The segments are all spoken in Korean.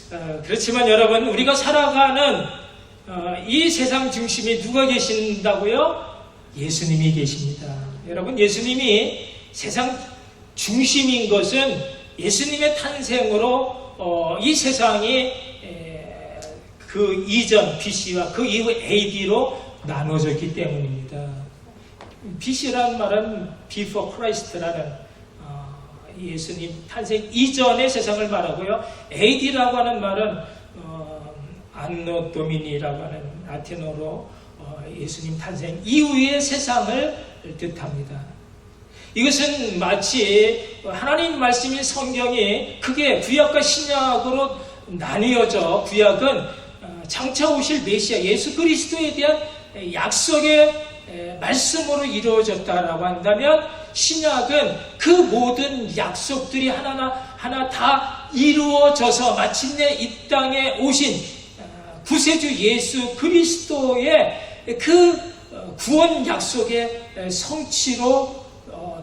그렇지만 여러분, 우리가 살아가는 이 세상 중심에 누가 계신다고요? 예수님이 계십니다. 여러분, 예수님이 세상 중심인 것은 예수님의 탄생으로 이 세상이 그 이전 BC와 그 이후 AD로 나눠졌기 때문입니다. BC라는 말은 Before Christ라는 예수님 탄생 이전의 세상을 말하고요. AD라고 하는 말은 안노 도미니라고 하는 라틴어로 예수님 탄생 이후의 세상을 뜻합니다. 이것은 마치 하나님 말씀인 성경이 크게 구약과 신약으로 나뉘어져, 구약은 장차 오실 메시아 예수 그리스도에 대한 약속의 말씀으로 이루어졌다라고 한다면, 신약은 그 모든 약속들이 하나하나 다 이루어져서 마침내 이 땅에 오신 구세주 예수 그리스도의 그 구원 약속의 성취로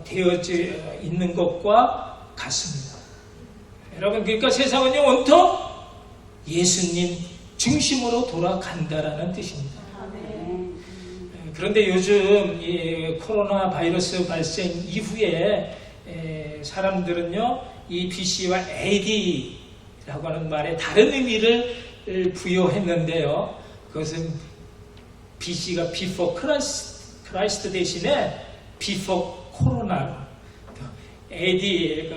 되어져 있는 것과 같습니다. 여러분, 그러니까 세상은요, 온통 예수님 중심으로 돌아간다라는 뜻입니다. 그런데 요즘 이 코로나 바이러스 발생 이후에 사람들은요, 이 BC와 AD라고 하는 말에 다른 의미를 부여했는데요. 그것은 BC가 Before Christ 대신에 Before 코로나, AD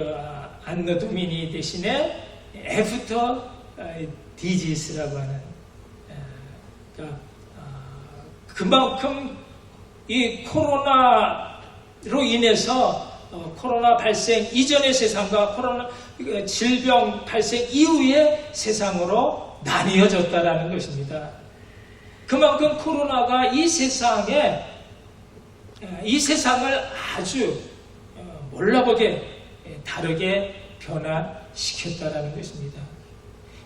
안노 도미니 대신에 After Disease라고 하는, 그만큼 이 코로나로 인해서 코로나 발생 이전의 세상과 코로나 질병 발생 이후의 세상으로 나뉘어졌다라는 것입니다. 그만큼 코로나가 이 세상을 아주 몰라보게 다르게 변화시켰다라는 것입니다.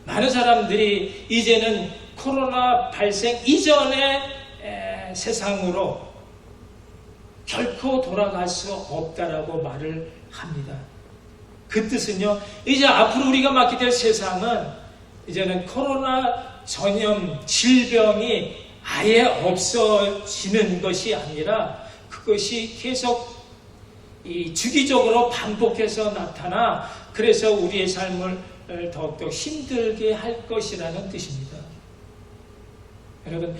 많은 사람들이 이제는 코로나 발생 이전의 세상으로 결코 돌아갈 수 없다라고 말을 합니다. 그 뜻은요, 이제 앞으로 우리가 맞게 될 세상은 이제는 코로나 전염 질병이 아예 없어지는 것이 아니라 그것이 계속 주기적으로 반복해서 나타나, 그래서 우리의 삶을 더욱더 힘들게 할 것이라는 뜻입니다. 여러분,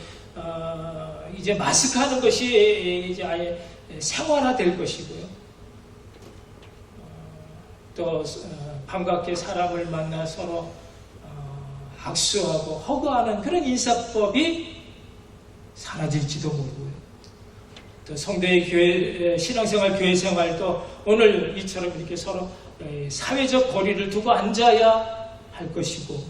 이제 마스크 하는 것이 이제 아예 생활화될 것이고요. 또 반갑게 사람을 만나 서로 악수하고 허그하는 그런 인사법이 사라질지도 모르고요. 또 성도의 교회 신앙생활, 교회생활도 오늘 이처럼 이렇게 서로 사회적 거리를 두고 앉아야 할 것이고,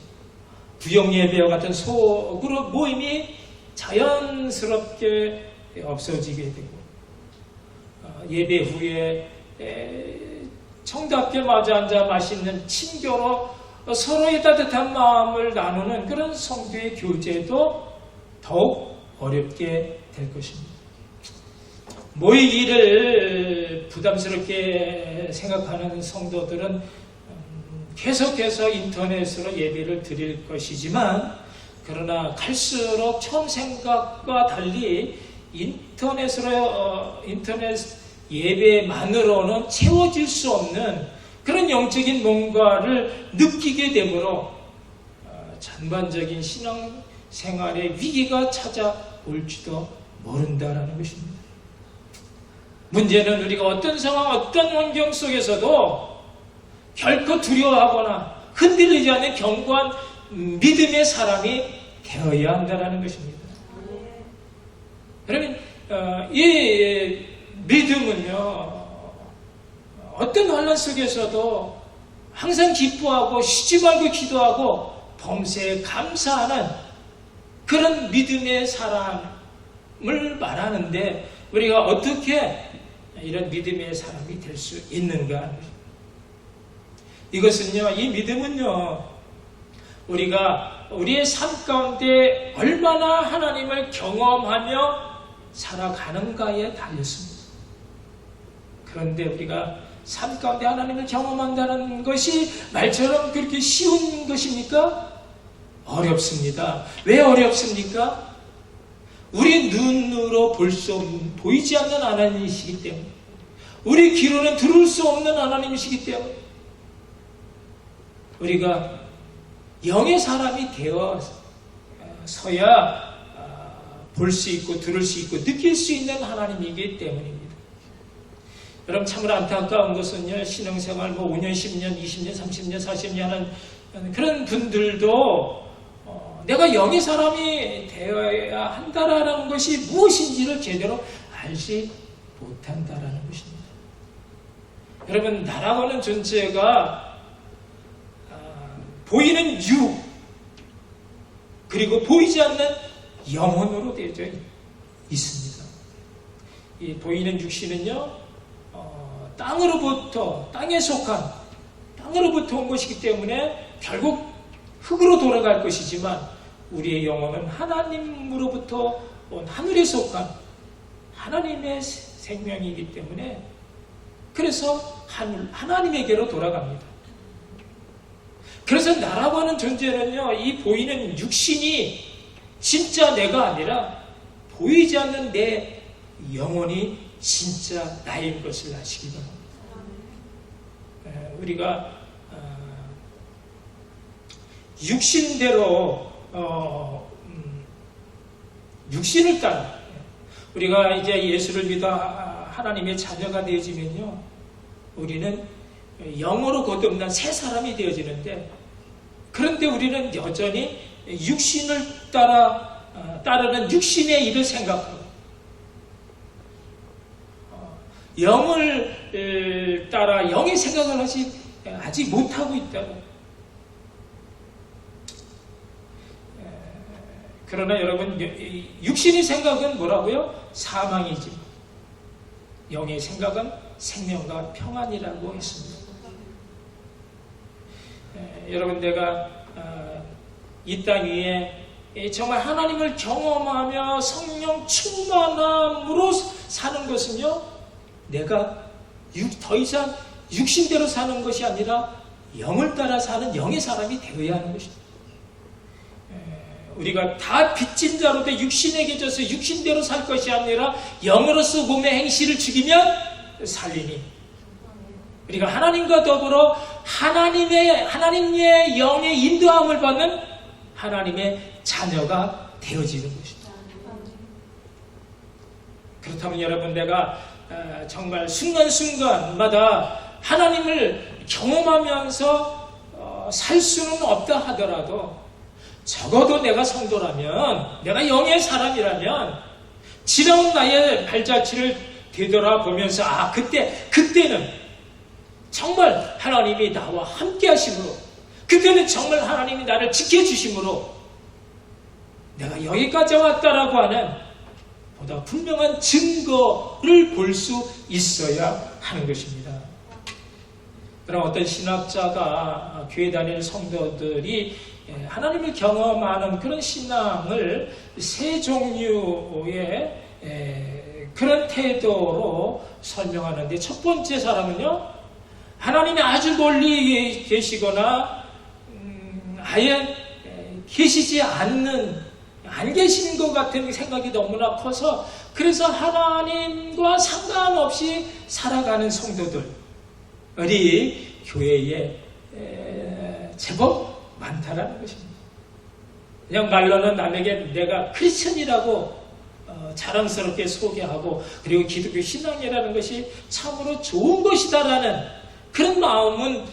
구역예배와 같은 소그룹 모임이 자연스럽게 없어지게 되고, 예배 후에 정답게 마주 앉아 맛있는 친교로 서로의 따뜻한 마음을 나누는 그런 성도의 교제도 더욱 어렵게 될 것입니다. 모이기를 부담스럽게 생각하는 성도들은 계속해서 인터넷으로 예배를 드릴 것이지만, 그러나 갈수록 처음 생각과 달리 인터넷 예배만으로는 채워질 수 없는 그런 영적인 뭔가를 느끼게 되므로 전반적인 신앙생활의 위기가 찾아올지도 모른다라는 것입니다. 문제는 우리가 어떤 상황, 어떤 환경 속에서도 결코 두려워하거나 흔들리지 않는 견고한 믿음의 사람이 되어야 한다는 것입니다. 그러면 이 믿음은요, 어떤 환난 속에서도 항상 기뻐하고 쉬지 말고 기도하고 범사에 감사하는 그런 믿음의 사람을 말하는데, 우리가 어떻게 이런 믿음의 사람이 될 수 있는가? 이것은요, 이 믿음은요, 우리가 우리의 삶 가운데 얼마나 하나님을 경험하며 살아가는가에 달렸습니다. 그런데 우리가 삶 가운데 하나님을 경험한다는 것이 말처럼 그렇게 쉬운 것입니까? 어렵습니다. 왜 어렵습니까? 우리 눈으로 보이지 않는 하나님이시기 때문에, 우리 귀로는 들을 수 없는 하나님이시기 때문에, 우리가 영의 사람이 되어서야 볼 수 있고 들을 수 있고 느낄 수 있는 하나님이기 때문입니다. 여러분, 참으로 안타까운 것은요, 신앙생활 5년, 10년, 20년, 30년, 40년 하는 그런 분들도 내가 영의 사람이 되어야 한다라는 것이 무엇인지를 제대로 알지 못한다라는 것입니다. 여러분, 나라고 하는 존재가 보이는 유 그리고 보이지 않는 영혼으로 되어져 있습니다. 이 보이는 육신은요, 땅에 속한 땅으로부터 온 것이기 때문에 결국 흙으로 돌아갈 것이지만, 우리의 영혼은 하나님으로부터 온 하늘에 속한 하나님의 생명이기 때문에, 그래서 하나님에게로 돌아갑니다. 그래서 나라고 하는 존재는요, 이 보이는 육신이 진짜 내가 아니라 보이지 않는 내 영혼이 진짜 나인 것을 아시기 바랍니다. 우리가 육신대로 육신을 따라 우리가 이제 예수를 믿어 하나님의 자녀가 되어지면요, 우리는 영으로 거듭난 새 사람이 되어지는데, 그런데 우리는 여전히 육신을 따르는 육신의 일을 생각하고 영을 따라 영의 생각을 아직 못하고 있다고. 그러나 여러분, 육신의 생각은 뭐라고요? 사망이지, 영의 생각은 생명과 평안이라고 했습니다. 여러분, 내가 이 땅 위에 정말 하나님을 경험하며 성령 충만함으로 사는 것은요, 내가 더 이상 육신대로 사는 것이 아니라 영을 따라 사는 영의 사람이 되어야 하는 것입니다. 우리가 다 빚진 자로 돼 육신에게 져서 육신대로 살 것이 아니라 영으로서 몸의 행실을 죽이면 살리니, 우리가 하나님과 더불어 하나님의 영의 인도함을 받는 하나님의 자녀가 되어지는 것입니다. 그렇다면 여러분, 내가 정말 순간순간마다 하나님을 경험하면서 살 수는 없다 하더라도, 적어도 내가 성도라면, 내가 영의 사람이라면 지나온 나의 발자취를 되돌아보면서 그때는 정말 하나님이 나와 함께 하심으로, 그때는 정말 하나님이 나를 지켜주심으로 내가 여기까지 왔다라고 하는 보다 분명한 증거를 볼 수 있어야 하는 것입니다. 그럼 어떤 신학자가 교회 다니는 성도들이 하나님을 경험하는 그런 신앙을 세 종류의 그런 태도로 설명하는데, 첫 번째 사람은요, 하나님이 아주 멀리 계시거나 아예 계시지 안 계신 것 같은 생각이 너무나 커서, 그래서 하나님과 상관없이 살아가는 성도들이 교회에 제법 많다라는 것입니다. 그냥 말로는 남에게 내가 크리스천이라고 자랑스럽게 소개하고, 그리고 기독교 신앙이라는 것이 참으로 좋은 것이다라는 그런 마음은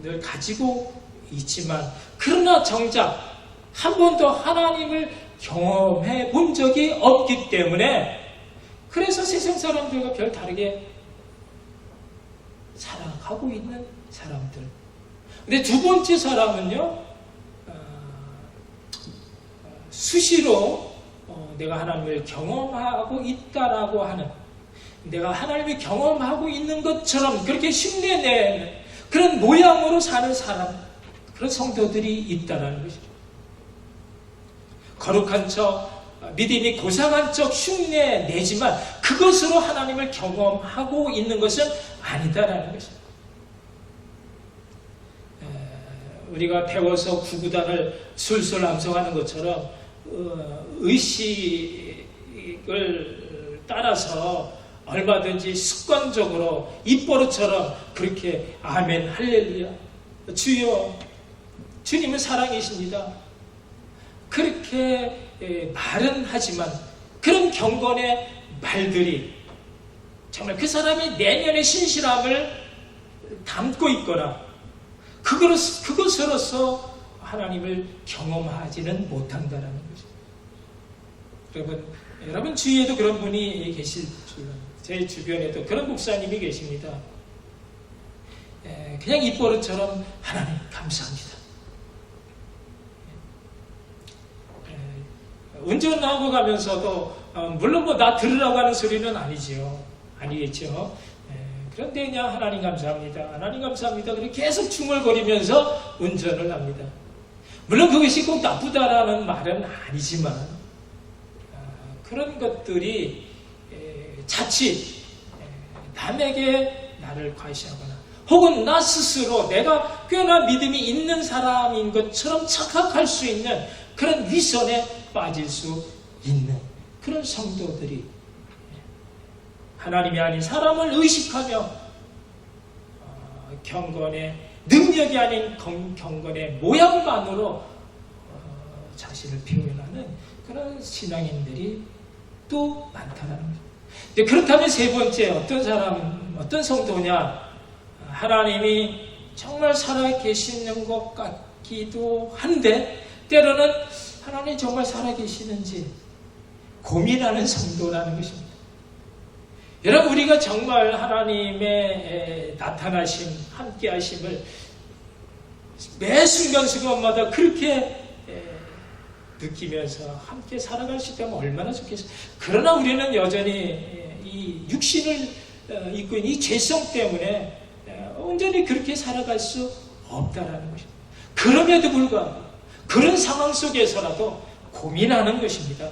늘 가지고 있지만, 그러나 정작 한 번도 하나님을 경험해 본 적이 없기 때문에, 그래서 세상 사람들과 별 다르게 살아가고 있는 사람들. 근데 두 번째 사람은요, 수시로 내가 하나님을 경험하고 있다라고 하는, 내가 하나님을 경험하고 있는 것처럼 그렇게 흉내내는 그런 모양으로 사는 사람, 그런 성도들이 있다는 것이죠. 거룩한 척, 믿음이 고상한 척 흉내내지만 그것으로 하나님을 경험하고 있는 것은 아니다라는 것입니다. 우리가 배워서 구구단을 술술 암송하는 것처럼 의식을 따라서 얼마든지 습관적으로 입버릇처럼 그렇게 아멘 할렐루야 주여 주님은 사랑이십니다. 그렇게 말은 하지만 그런 경건의 말들이 정말 그 사람이 내면의 신실함을 담고 있거나 그것으로서 하나님을 경험하지는 못한다는 것입니다. 여러분 주위에도 그런 분이 계실 줄은, 제 주변에도 그런 목사님이 계십니다. 그냥 입버릇처럼 하나님 감사합니다. 운전하고 가면서도 물론 뭐 나 들으라고 하는 소리는 아니겠죠. 그런데 그냥 하나님 감사합니다. 하나님 감사합니다. 그렇게 계속 중얼거리면서 운전을 합니다. 물론 그것이 꼭 나쁘다라는 말은 아니지만 그런 것들이 자칫 남에게 나를 과시하거나 혹은 나 스스로 내가 꽤나 믿음이 있는 사람인 것처럼 착각할 수 있는 그런 위선에 빠질 수 있는 그런 성도들이 하나님이 아닌 사람을 의식하며 경건의 능력이 아닌 경건의 모양만으로 자신을 표현하는 그런 신앙인들이 또 많다는 거죠. 그렇다면 세 번째 어떤 성도냐? 하나님이 정말 살아계시는 것 같기도 한데 때로는 하나님이 정말 살아계시는지 고민하는 성도라는 것입니다. 여러분 우리가 정말 하나님의 나타나심, 함께하심을 매 순간순간마다 그렇게 느끼면서 함께 살아갈 수 있다면 얼마나 좋겠어요. 그러나 우리는 여전히 이 육신을 입고 있는 이 죄성 때문에 온전히 그렇게 살아갈 수 없다라는 것입니다. 그럼에도 불구하고 그런 상황 속에서라도 고민하는 것입니다.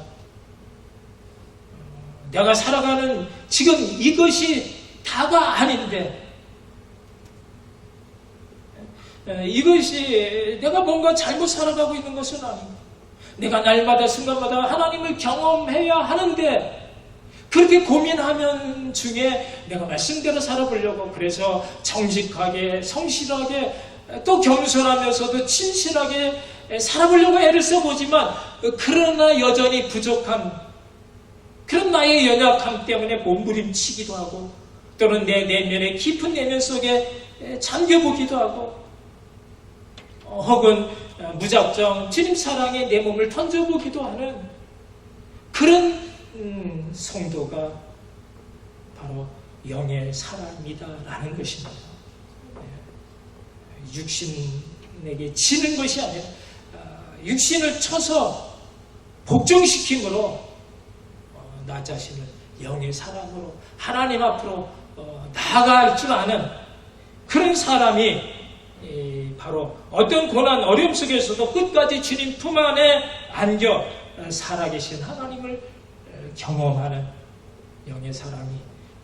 내가 살아가는 지금 이것이 다가 아닌데 이것이 내가 뭔가 잘못 살아가고 있는 것은 아닌가. 내가 날마다 순간마다 하나님을 경험해야 하는데 그렇게 고민하면 중에 내가 말씀대로 살아보려고 그래서 정직하게 성실하게 또 겸손하면서도 진실하게 살아보려고 애를 써보지만 그러나 여전히 부족한 그런 나의 연약함 때문에 몸부림치기도 하고 또는 내 내면의 깊은 내면 속에 잠겨보기도 하고 혹은 무작정 주님 사랑에 내 몸을 던져보기도 하는 그런 성도가 바로 영의 사람이다라는 것입니다. 육신에게 지는 것이 아니라 육신을 쳐서 복종시킴으로 나 자신을 영의 사람으로 하나님 앞으로 나아갈 줄 아는 그런 사람이 바로 어떤 고난 어려움 속에서도 끝까지 주님 품 안에 안겨 살아계신 하나님을 경험하는 영의 사람이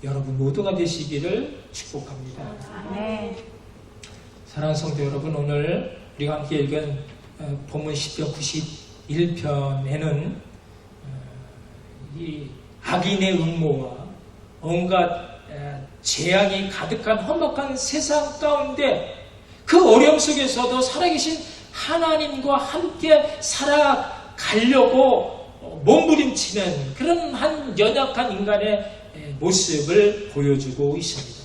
여러분 모두가 되시기를 축복합니다. 사랑하는 성도 여러분, 오늘 우리가 함께 읽은 본문 10편 91편에는 이 악인의 음모와 온갖 죄악이 가득한 험악한 세상 가운데 그 어려움 속에서도 살아계신 하나님과 함께 살아가려고 몸부림치는 그런 한 연약한 인간의 모습을 보여주고 있습니다.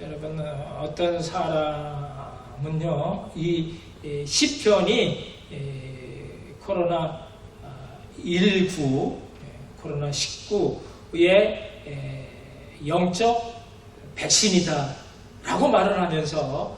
여러분, 어떤 사람은요, 이 시편이 코로나19, 코로나19의 영적 백신이다 라고 말을 하면서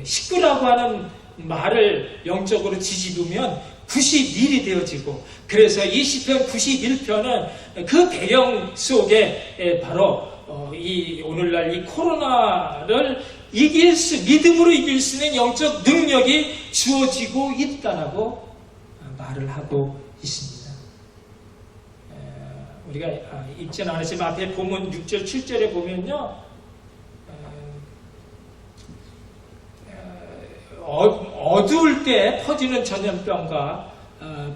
19라고 하는 말을 영적으로 뒤집으면 91이 되어지고, 그래서 이 시편 91편은 그 배경 속에 바로 이 오늘날 이 코로나를 믿음으로 이길 수 있는 영적 능력이 주어지고 있다라고 말을 하고 있습니다. 우리가 읽지는 않았지만 앞에 본문 6절 7절에 보면요, 어두울 때 퍼지는 전염병과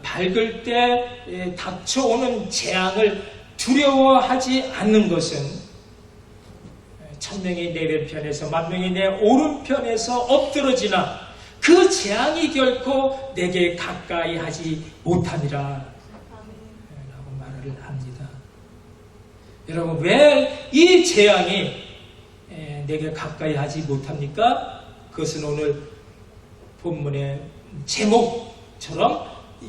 밝을 때 닥쳐오는 재앙을 두려워하지 않는 것은 천명이 내 왼편에서 만명이 내 오른편에서 엎드러지나 그 재앙이 결코 내게 가까이 하지 못하니라 라고 말을 합니다. 여러분, 왜 이 재앙이 내게 가까이 하지 못합니까? 그것은 오늘 본문의 제목처럼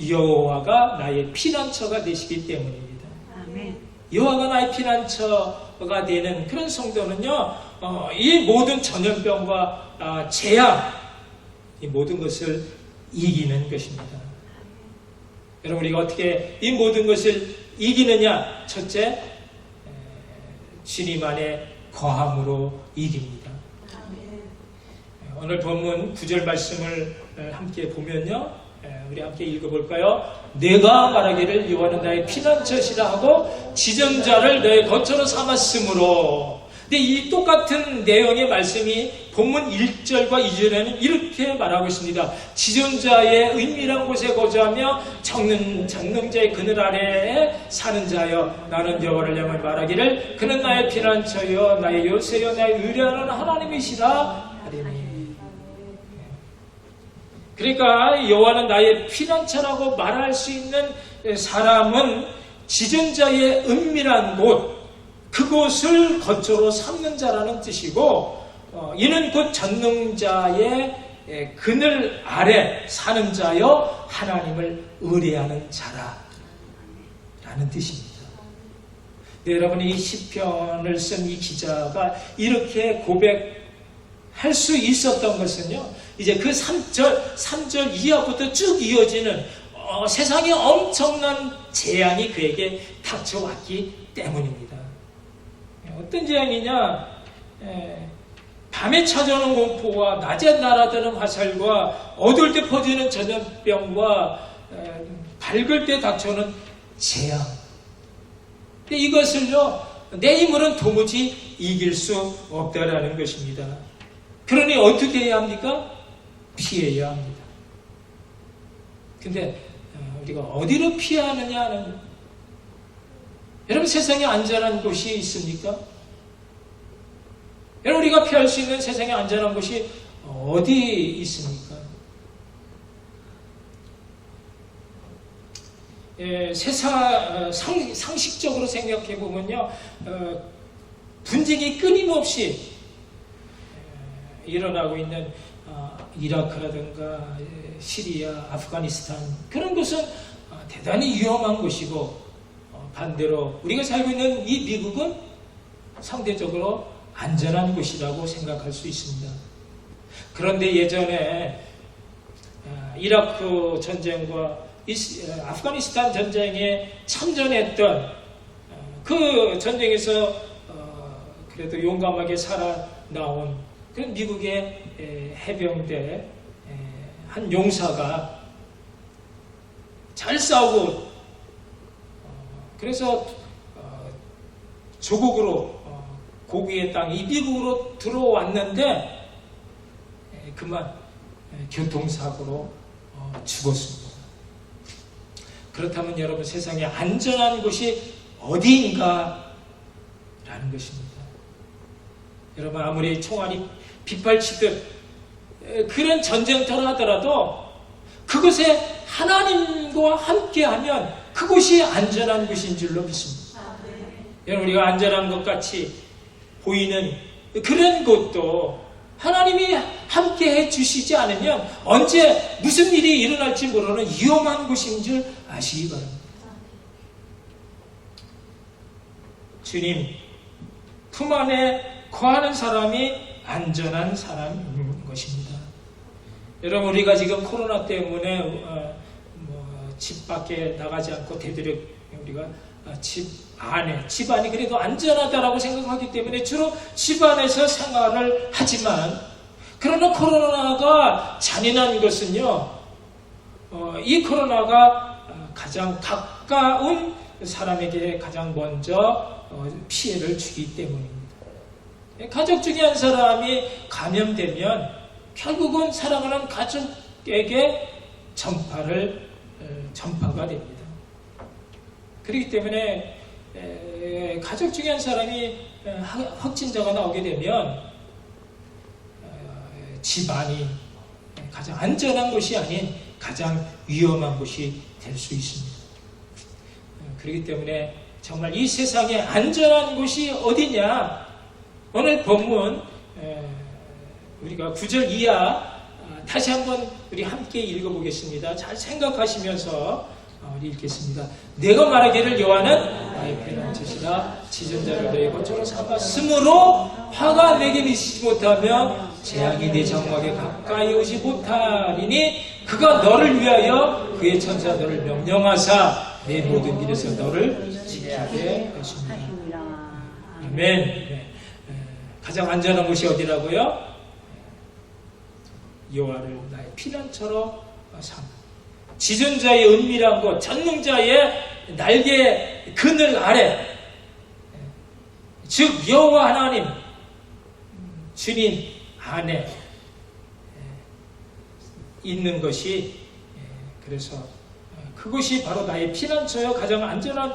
여호와가 나의 피난처가 되시기 때문입니다. 아멘. 여호와가 나의 피난처가 되는 그런 성도는요, 이 모든 전염병과 재앙, 이 모든 것을 이기는 것입니다. 여러분, 우리가 어떻게 이 모든 것을 이기느냐? 첫째, 주님 안에 거함으로 이깁니다. 오늘 본문 9절 말씀을 함께 보면요, 우리 함께 읽어볼까요? 내가 말하기를 여호와는 나의 피난처시라 하고 지존자를 너의 거처로 삼았으므로. 근데 이 똑같은 내용의 말씀이 본문 1절과 2절에는 이렇게 말하고 있습니다. 지존자의 은밀한 곳에 거주하며 전능자의 그늘 아래에 사는 자여, 나는 여호와를 향하여 말하기를 그는 나의 피난처여 나의 요새여 나의 의뢰하는 하나님이시라 하리니. 그러니까 여호와는 나의 피난처라고 말할 수 있는 사람은 지존자의 은밀한 곳, 그곳을 거처로 삼는 자라는 뜻이고, 이는 곧 전능자의 그늘 아래 사는 자여 하나님을 의뢰하는 자라 라는 뜻입니다. 네, 여러분, 이 시편을 쓴 이 기자가 이렇게 고백할 수 있었던 것은요, 이제 그 3절 이하부터 쭉 이어지는 세상에 엄청난 재앙이 그에게 닥쳐왔기 때문입니다. 어떤 재앙이냐? 밤에 찾아오는 공포와 낮에 날아드는 화살과 어두울 때 퍼지는 전염병과 밝을 때 닥쳐오는 재앙. 근데 이것을요, 내 힘으로는 도무지 이길 수 없다라는 것입니다. 그러니 어떻게 해야 합니까? 피해야 합니다. 근데 우리가 어디로 피하느냐는, 여러분, 세상에 안전한 곳이 있습니까? 여러분, 우리가 피할 수 있는 세상에 안전한 곳이 어디 있습니까? 상식적으로 생각해 보면요, 분쟁이 끊임없이 일어나고 있는 이라크라든가 시리아, 아프가니스탄, 그런 곳은 대단히 위험한 곳이고, 반대로 우리가 살고 있는 이 미국은 상대적으로 안전한 곳이라고 생각할 수 있습니다. 그런데 예전에 이라크 전쟁과 아프가니스탄 전쟁에 참전했던 그 전쟁에서 그래도 용감하게 살아나온 그런 미국의 해병대 한 용사가 잘 싸우고, 그래서 조국으로, 고국의 땅, 이 미국으로 들어왔는데 그만 교통사고로 죽었습니다. 그렇다면 여러분, 세상에 안전한 곳이 어디인가 라는 것입니다. 여러분, 아무리 총알이 빗발치듯 그런 전쟁터를 하더라도 그곳에 하나님과 함께하면 그곳이 안전한 곳인 줄로 믿습니다. 여러분, 우리가 안전한 것 같이 보이는 그런 곳도 하나님이 함께해 주시지 않으면 언제 무슨 일이 일어날지 모르는 위험한 곳인 줄 아시기 바랍니다. 주님 품 안에 거하는 사람이 안전한 사람인 것입니다. 여러분, 우리가 지금 코로나 때문에 집 밖에 나가지 않고 되도록 우리가 집 안이 그래도 안전하다라고 생각하기 때문에 주로 집 안에서 생활을 하지만, 그러나 코로나가 잔인한 것은요, 이 코로나가 가장 가까운 사람에게 가장 먼저 피해를 주기 때문입니다. 가족 중에 한 사람이 감염되면 결국은 사랑하는 가족에게 전파가 됩니다. 그렇기 때문에 가족 중에 한 사람이 확진자가 나오게 되면 집안이 가장 안전한 곳이 아닌 가장 위험한 곳이 될 수 있습니다. 그렇기 때문에 정말 이 세상에 안전한 곳이 어디냐? 오늘 본문 우리가 9절 이하 다시 한번 우리 함께 읽어보겠습니다. 잘 생각하시면서 우리 읽겠습니다. 내가 말하기를 여호와는 나의 피난처시라 짖은 자를 너희 거처로 삼았으므로 화가 내게 미치지 못하며 재앙이 내 장막에 가까이 오지 못하리니 그가 너를 위하여 그의 천사들을 명령하사 내 모든 길에서 너를 지키게 하십니다. 아멘. 가장 안전한 곳이 어디라고요? 여호와를 나의 피난처로 삼아. 짖은 자의 은밀한 곳, 전능자의 날개 그늘 아래, 즉 여호와 하나님, 주님 안에 있는 것이, 그래서 그것이 바로 나의 피난처여 가장 안전한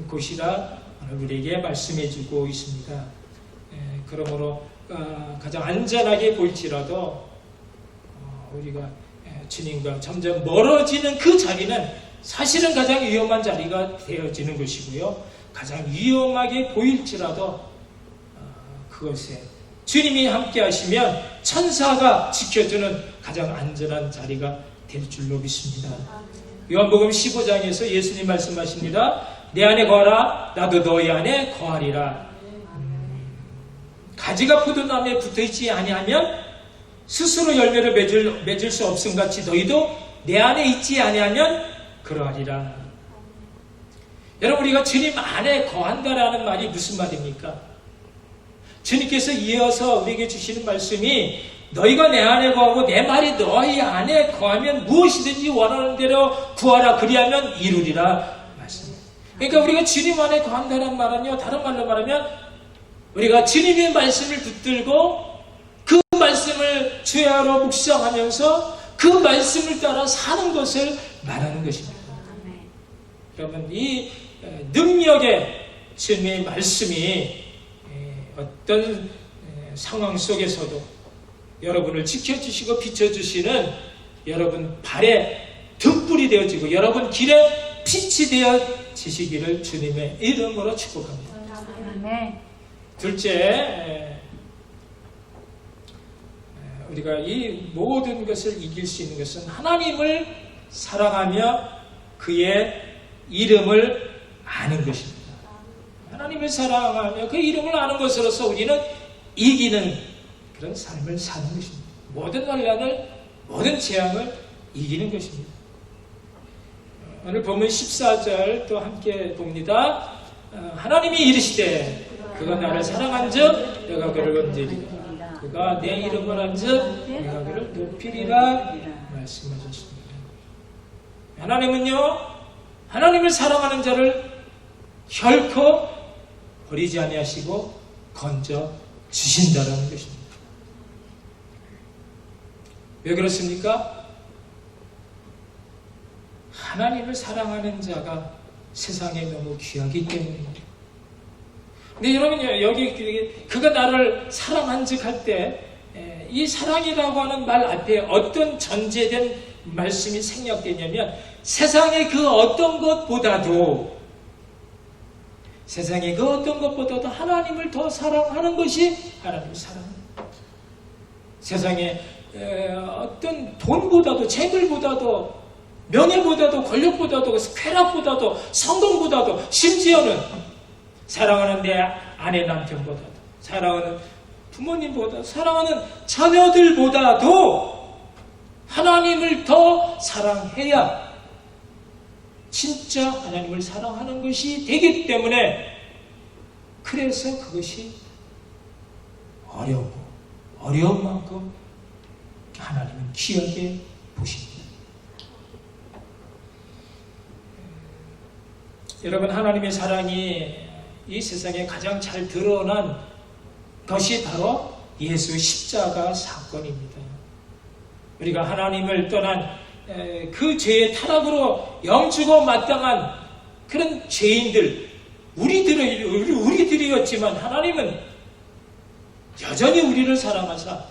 곳이라 우리에게 말씀해주고 있습니다. 그러므로 가장 안전하게 볼지라도 우리가 주님과 점점 멀어지는 그 자리는 사실은 가장 위험한 자리가 되어지는 것이고요. 가장 위험하게 보일지라도 그것에 주님이 함께 하시면 천사가 지켜주는 가장 안전한 자리가 될 줄로 믿습니다. 요한복음 15장에서 예수님 말씀하십니다. 내 안에 거하라 나도 너희 안에 거하리라. 가지가 포도나무에 붙어있지 아니하면 스스로 열매를 맺을 수 없음같이 너희도 내 안에 있지 아니하면 그러하리라. 여러분, 우리가 주님 안에 거한다라는 말이 무슨 말입니까? 주님께서 이어서 우리에게 주시는 말씀이 너희가 내 안에 거하고 내 말이 너희 안에 거하면 무엇이든지 원하는 대로 구하라 그리하면 이루리라 말씀입니다. 그러니까 우리가 주님 안에 거한다는 말은요, 다른 말로 말하면 우리가 주님의 말씀을 붙들고 그 말씀을 죄하러 묵상하면서 그 말씀을 따라 사는 것을 말하는 것입니다. 여러분, 이 능력의 주님의 말씀이 어떤 상황 속에서도 여러분을 지켜주시고 비춰주시는 여러분 발에 등불이 되어지고 여러분 길에 빛이 되어지시기를 주님의 이름으로 축복합니다. 둘째, 우리가 이 모든 것을 이길 수 있는 것은 하나님을 사랑하며 그의 이름을 아는 것입니다. 하나님을 사랑하며 그 이름을 아는 것으로서 우리는 이기는 그런 삶을 사는 것입니다. 모든 환난을, 모든 재앙을 이기는 것입니다. 오늘 본문 14절 또 함께 봅니다. 하나님이 이르시되 그가 나를 사랑한즉 내가 그를 건지리라. 그가 내 이름을 한즉 내가 그를 높이리라 말씀하셨습니다. 하나님은요, 하나님을 사랑하는 자를 결코 버리지 아니하시고 건져 주신다라는 것입니다. 왜 그렇습니까? 하나님을 사랑하는 자가 세상에 너무 귀하기 때문입니다. 근데 여러분, 여기 그가 나를 사랑한즉 할 때 이 사랑이라고 하는 말 앞에 어떤 전제된 말씀이 생략되냐면 세상의 그 어떤 것보다도 하나님을 더 사랑하는 것이 하나님을 사랑합니다. 세상에 어떤 돈보다도 재물보다도 명예보다도 권력보다도 쾌락보다도 성공보다도 심지어는 사랑하는 내 아내 남편보다도 사랑하는 부모님보다 사랑하는 자녀들보다도 하나님을 더 사랑해야 진짜 하나님을 사랑하는 것이 되기 때문에 그래서 그것이 어려운 만큼 하나님은 귀하게 보십니다. 여러분, 하나님의 사랑이 이 세상에 가장 잘 드러난 것이 바로 예수 십자가 사건입니다. 우리가 하나님을 떠난 그 죄의 타락으로 영주고 마땅한 그런 죄인들, 우리들이었지만 하나님은 여전히 우리를 사랑하사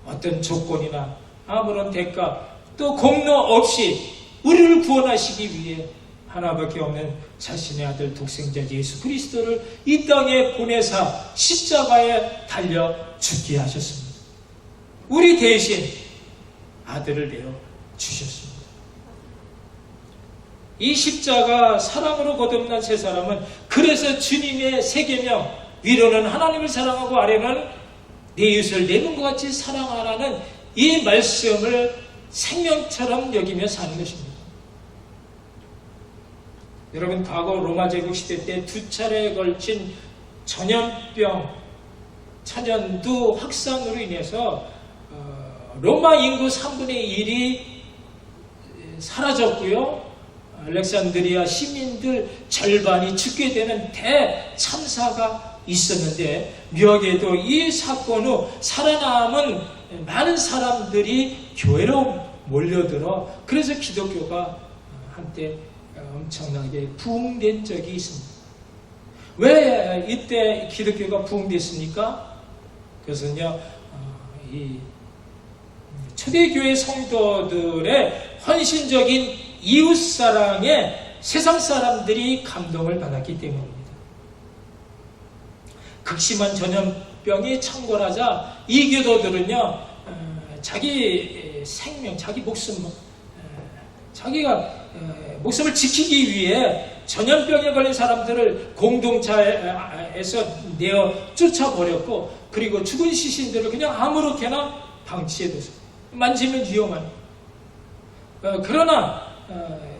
어떤 조건이나 아무런 대가 또 공로 없이 우리를 구원하시기 위해 하나밖에 없는 자신의 아들 독생자 예수 그리스도를 이 땅에 보내사 십자가에 달려 죽게 하셨습니다. 우리 대신 아들을 내어 주셨습니다. 이 십자가 사랑으로 거듭난 세 사람은 그래서 주님의 세계명, 위로는 하나님을 사랑하고 아래는 내 이웃을 내 몸과 같이 사랑하라는 이 말씀을 생명처럼 여기며 사는 것입니다. 여러분, 과거 로마 제국 시대 때 2차례에 걸친 전염병, 천연두 확산으로 인해서 로마 인구 3분의 1이 사라졌고요. 알렉산드리아 시민들 절반이 죽게 되는 대참사가 있었는데, 묘하게도 이 사건 후 살아남은 많은 사람들이 교회로 몰려들어 그래서 기독교가 한때 엄청나게 부흥된 적이 있습니다. 왜 이때 기독교가 부흥됐습니까? 그것은요, 이 초대교회 성도들의 헌신적인 이웃사랑에 세상 사람들이 감동을 받았기 때문입니다. 극심한 전염병이 창궐하자 이교도들은요, 자기 생명, 자기 목숨, 자기가 목숨을 지키기 위해 전염병에 걸린 사람들을 공동차에서 내어 쫓아버렸고, 그리고 죽은 시신들을 그냥 아무렇게나 방치해뒀어요. 만지면 위험한. 그러나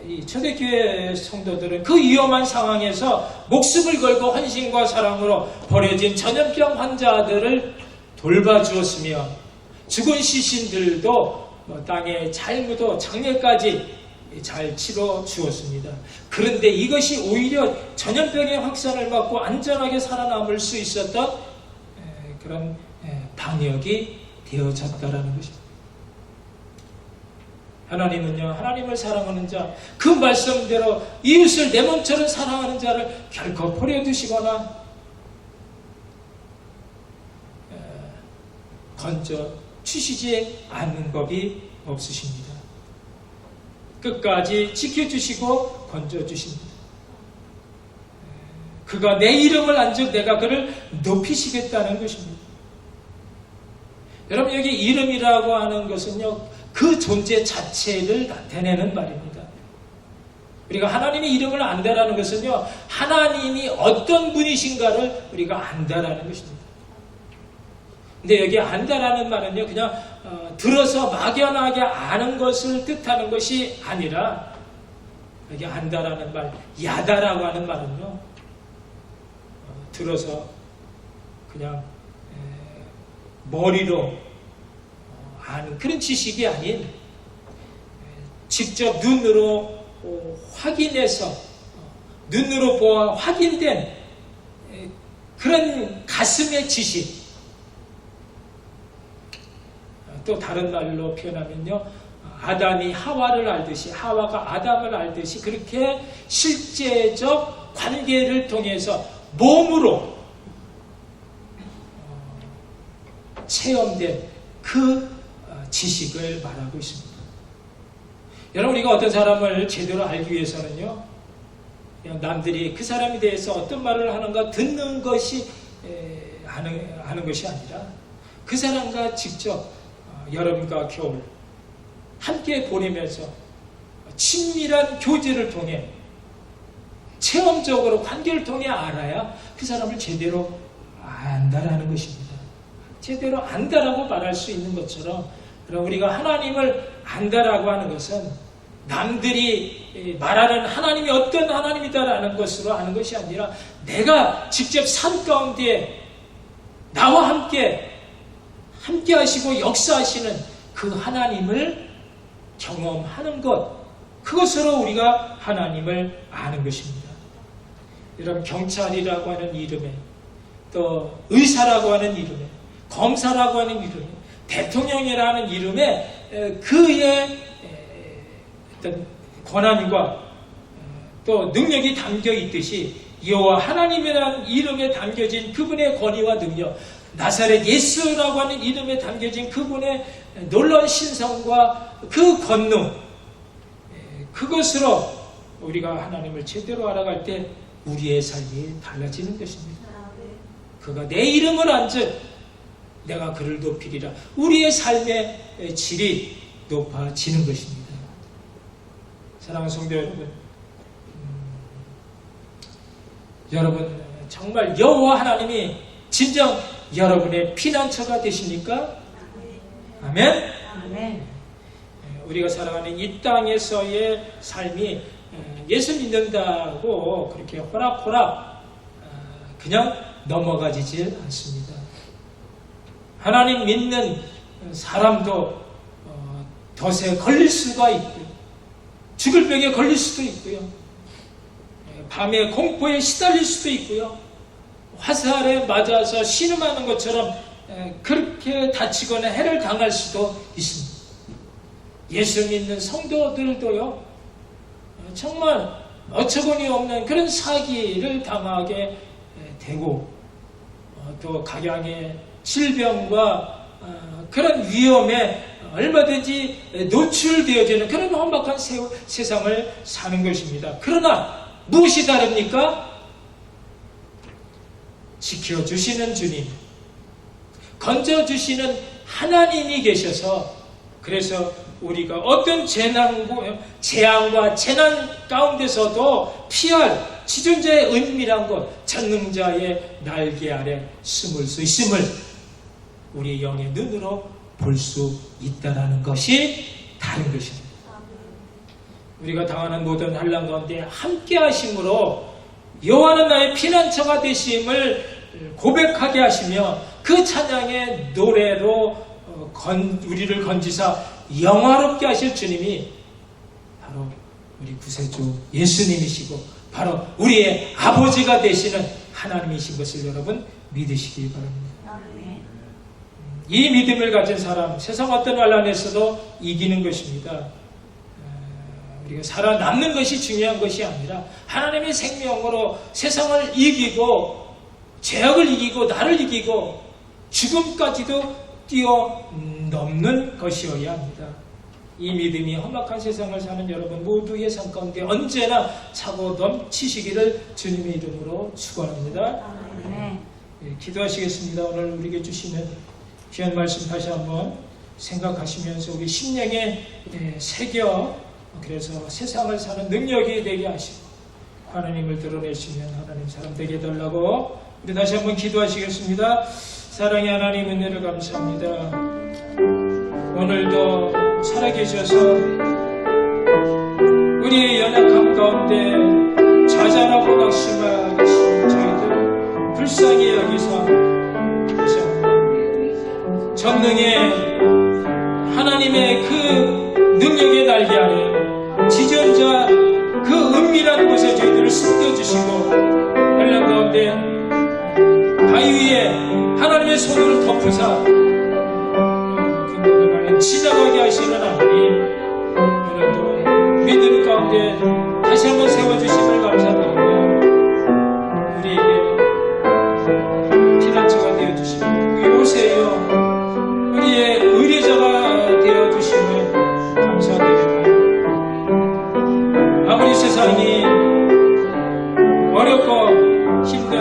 이 초대교회 성도들은 그 위험한 상황에서 목숨을 걸고 헌신과 사랑으로 버려진 전염병 환자들을 돌봐주었으며, 죽은 시신들도 땅에 잘 묻어 장례까지 잘 치러 주었습니다. 그런데 이것이 오히려 전염병의 확산을 막고 안전하게 살아남을 수 있었던 그런 방역이 되어졌다라는 것입니다. 하나님은요, 하나님을 사랑하는 자, 그 말씀대로 이웃을 내 몸처럼 사랑하는 자를 결코 버려두시거나 건져 주시지 않는 법이 없으십니다. 끝까지 지켜주시고 건져주십니다. 그가 내 이름을 안즉 내가 그를 높이시겠다는 것입니다. 여러분, 여기 이름이라고 하는 것은요, 그 존재 자체를 나타내는 말입니다. 우리가 하나님의 이름을 안다라는 것은요, 하나님이 어떤 분이신가를 우리가 안다라는 것입니다. 근데 여기 안다라는 말은요, 그냥 들어서 막연하게 아는 것을 뜻하는 것이 아니라, 여기 안다라는 말, 야다라고 하는 말은요, 들어서 그냥 머리로 아는 그런 지식이 아닌, 직접 눈으로 확인해서 눈으로 보아 확인된 그런 가슴의 지식. 또 다른 말로 표현하면요, 아담이 하와를 알듯이, 하와가 아담을 알듯이 그렇게 실제적 관계를 통해서 몸으로 체험된 그 지식을 말하고 있습니다. 여러분, 우리가 어떤 사람을 제대로 알기 위해서는요, 그냥 남들이 그 사람에 대해서 어떤 말을 하는가 듣는 것이 아는 것이 아니라, 그 사람과 직접 여름과 겨울 함께 보내면서 친밀한 교제를 통해 체험적으로 관계를 통해 알아야 그 사람을 제대로 안다라는 것입니다. 제대로 안다라고 말할 수 있는 것처럼, 우리가 하나님을 안다라고 하는 것은 남들이 말하는 하나님이 어떤 하나님이다라는 것으로 아는 것이 아니라, 내가 직접 삶 가운데 나와 함께 하시고 역사하시는 그 하나님을 경험하는 것, 그것으로 우리가 하나님을 아는 것입니다. 여러분, 경찰이라고 하는 이름에, 또 의사라고 하는 이름에, 검사라고 하는 이름에, 대통령이라는 이름에 그의 어떤 권한과 또 능력이 담겨 있듯이 여호와 하나님이라는 이름에 담겨진 그분의 권위와 능력, 나사렛 예수라고 하는 이름에 담겨진 그분의 놀라운 신성과 그 권능, 그것으로 우리가 하나님을 제대로 알아갈 때 우리의 삶이 달라지는 것입니다. 그가 내 이름을 안즉 내가 그를 높이리라. 우리의 삶의 질이 높아지는 것입니다. 사랑하는 성도 여러분, 여러분 정말 여호와 하나님이 진정 여러분의 피난처가 되십니까? 아멘? 아멘. 우리가 살아가는 이 땅에서의 삶이 예수 믿는다고 그렇게 호락호락 그냥 넘어가지질 않습니다. 하나님 믿는 사람도 덫에 걸릴 수가 있고요. 죽을 병에 걸릴 수도 있고요. 밤에 공포에 시달릴 수도 있고요. 화살에 맞아서 신음하는 것처럼 그렇게 다치거나 해를 당할 수도 있습니다. 예수 믿는 성도들도요, 정말 어처구니 없는 그런 사기를 당하게 되고, 또 각양의 질병과 그런 위험에 얼마든지 노출되어지는 그런 험악한 세상을 사는 것입니다. 그러나 무엇이 다릅니까? 지켜주시는 주님, 건져주시는 하나님이 계셔서, 그래서 우리가 어떤 재앙과 재난 가운데서도 피할 지존자의 은밀한 것, 전능자의 날개 아래 숨을 수 있음을 우리의 영의 눈으로 볼 수 있다는 것이 다른 것입니다. 우리가 당하는 모든 환난 가운데 함께 하심으로 여호와는 나의 피난처가 되심을 고백하게 하시며 그 찬양의 노래로 우리를 건지사 영화롭게 하실 주님이 바로 우리 구세주 예수님이시고 바로 우리의 아버지가 되시는 하나님이신 것을 여러분 믿으시기 바랍니다. 이 믿음을 가진 사람, 세상 어떤 환난에서도 이기는 것입니다. 우리가 살아남는 것이 중요한 것이 아니라 하나님의 생명으로 세상을 이기고 죄악을 이기고 나를 이기고 죽음까지도 뛰어넘는 것이어야 합니다. 이 믿음이 험악한 세상을 사는 여러분 모두의 삶 가운데 언제나 차고 넘치시기를 주님의 이름으로 축원합니다. 기도하시겠습니다. 오늘 우리에게 주시는 귀한 말씀 다시 한번 생각하시면서 우리 심령에 새겨, 그래서 세상을 사는 능력이 되게 하시고 하나님을 드러내시면 하나님 사람 되게 해달라고 우리 다시 한번 기도하시겠습니다. 사랑의 하나님, 은혜를 감사합니다. 오늘도 살아계셔서 우리의 연약함 가운데 자잘하고 낙심하게 계신 저희들 불쌍히 여기서 전능의 하나님의 그 능력의 날개 아래 지존자 그 은밀한 곳에 저희들을 숨겨주시고 환난 가운데 바위 위에 하나님의 손을 덮으사 그 모든 환난 지나가게 하시는 하나님, 오늘도 믿음 가운데 다시 한번 세워주심을 감사드리며 우리에게 피난처가 되어주시고 요새요 우리의 의뢰자가 되어주심을 감사드립니다. 아무리 세상이 어렵고 힘든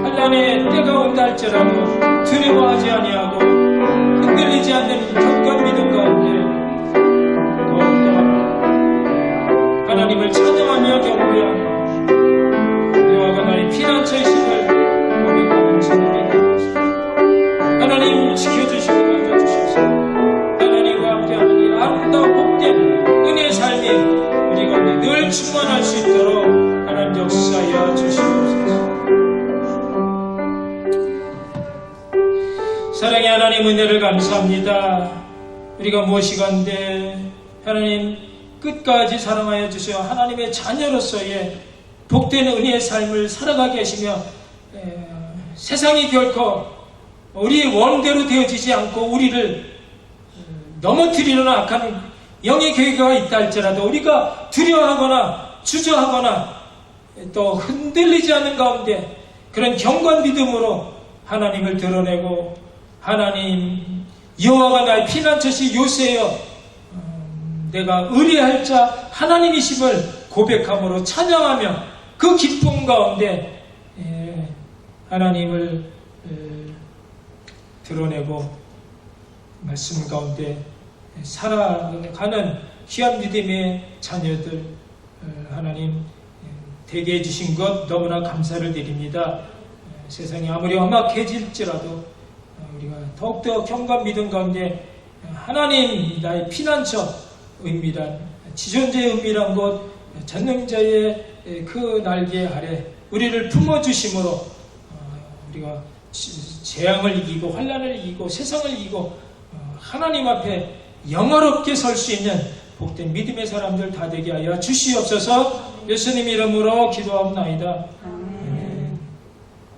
환난의 때가 온다 할지라도 두려워하지 아니하고 흔들리지 않는 경건 믿음 가운데 더욱더 하나님을 찬양하며 경배하며 여호와가 나의 피난처이심을 고백하는 자들이 되겠습니다. 하나님 지켜주시고 건져주셔서 하나님과 함께하는 이 아름다운 복된 은혜의 삶이 우리 가운데 늘 충만할 수 있도록 하나님 역사하여 주시옵소서. 사랑의 하나님, 은혜를 감사합니다. 우리가 무엇이건데 하나님 끝까지 사랑하여 주셔 하나님의 자녀로서의 복된 은혜의 삶을 살아가게 하시며 세상이 결코 우리의 원대로 되어지지 않고 우리를 넘어뜨리는 악한 영의 계획가 있다 할지라도 우리가 두려워하거나 주저하거나 또 흔들리지 않는 가운데 그런 경건 믿음으로 하나님을 드러내고 하나님 여호와가 나의 피난처시 요새여 내가 의뢰할 자 하나님이심을 고백함으로 찬양하며 그 기쁨 가운데 하나님을 드러내고 말씀 가운데 살아가는 귀한 믿음의 자녀들 하나님 되게 해주신 것 너무나 감사를 드립니다. 세상이 아무리 험악해질지라도 우리가 더욱더 경건 믿음 가운데 하나님 나의 피난처 은밀한 지존자의 은밀한 곳 전능자의 그 날개 아래 우리를 품어주심으로 우리가 재앙을 이기고 환난을 이기고 세상을 이기고 하나님 앞에 영화롭게 설 수 있는 복된 믿음의 사람들 다 되게 하여 주시옵소서. 예수님 이름으로 기도하옵나이다.